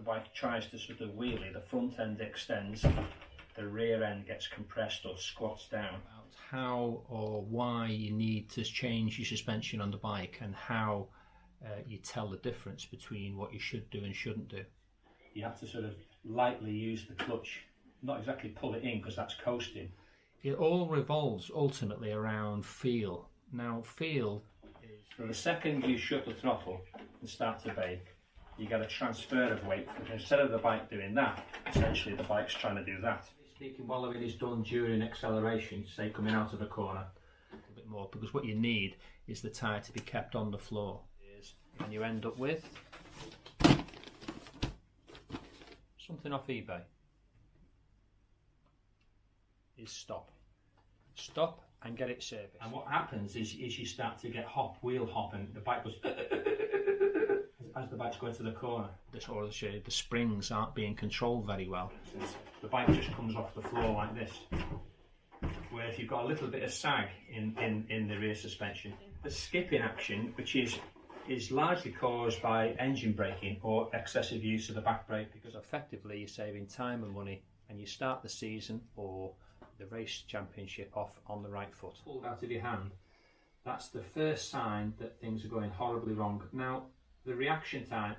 bike tries to sort of wheelie, the front end extends, the rear end gets compressed or squats down. How or why you need to change your suspension on the bike, and how you tell the difference between what you should do and shouldn't do. You have to sort of lightly use the clutch, not exactly pull it in because that's coasting. It all revolves ultimately around feel. Now feel is, so the second you shut the throttle and start to bake, you get a transfer of weight. Instead of the bike doing that, essentially the bike's trying to do that. Speaking, wallowing is done during acceleration, say coming out of a corner, a little bit more, because what you need is the tyre to be kept on the floor. And you end up with something off eBay is stop and get it serviced. And what happens is you start to get wheel hop, and the bike goes as the bike's going to the corner. The springs aren't being controlled very well. The bike just comes off the floor like this. Where if you've got a little bit of sag in the rear suspension, the skipping action, which is largely caused by engine braking or excessive use of the back brake, because effectively you're saving time and money, and you start the season or the race championship off on the right foot. Pulled out of your hand, that's the first sign that things are going horribly wrong. Now the reaction time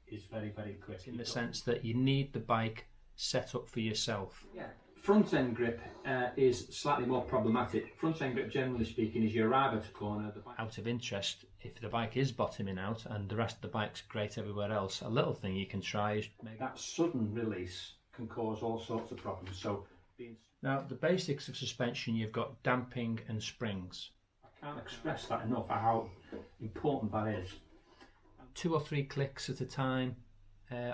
is very, very quick, in the sense that you need the bike set up for yourself. Yeah. Front end grip is slightly more problematic. Front end grip, generally speaking, is you arrive at a corner. Out of interest, if the bike is bottoming out and the rest of the bike's great everywhere else, a little thing you can try is maybe that sudden release can cause all sorts of problems. So, now the basics of suspension, you've got damping and springs. I can't express that enough, how important that is. 2 or 3 clicks at a time.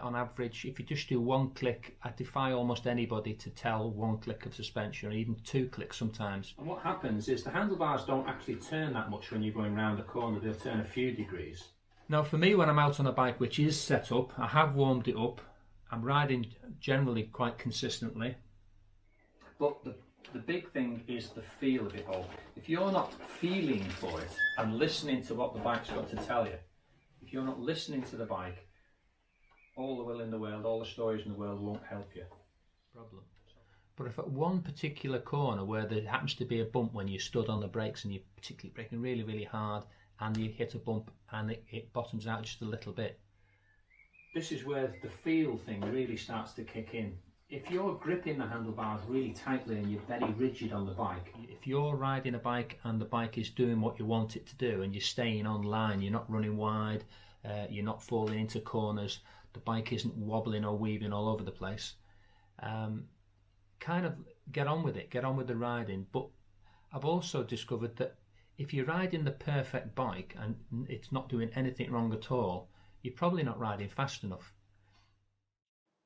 On average, if you just do 1 click, I defy almost anybody to tell 1 click of suspension, or even 2 clicks sometimes. And what happens is the handlebars don't actually turn that much when you're going round the corner, they'll turn a few degrees. Now for me, when I'm out on a bike which is set up, I have warmed it up, I'm riding generally quite consistently, but the big thing is the feel of it all. If you're not feeling for it and listening to what the bike's got to tell you, if you're not listening to the bike, all the will in the world, all the stories in the world won't help you. Problem. But if at one particular corner where there happens to be a bump when you stood on the brakes and you're particularly braking really, really hard, and you hit a bump and it bottoms out just a little bit, this is where the feel thing really starts to kick in. If you're gripping the handlebars really tightly and you're very rigid on the bike, if you're riding a bike and the bike is doing what you want it to do and you're staying on line, you're not running wide, you're not falling into corners, the bike isn't wobbling or weaving all over the place, kind of get on with it, get on with the riding. But I've also discovered that if you're riding the perfect bike and it's not doing anything wrong at all, you're probably not riding fast enough.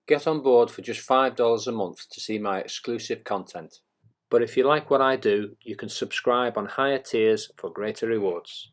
Get on board for just $5 a month to see my exclusive content. But if you like what I do, you can subscribe on higher tiers for greater rewards.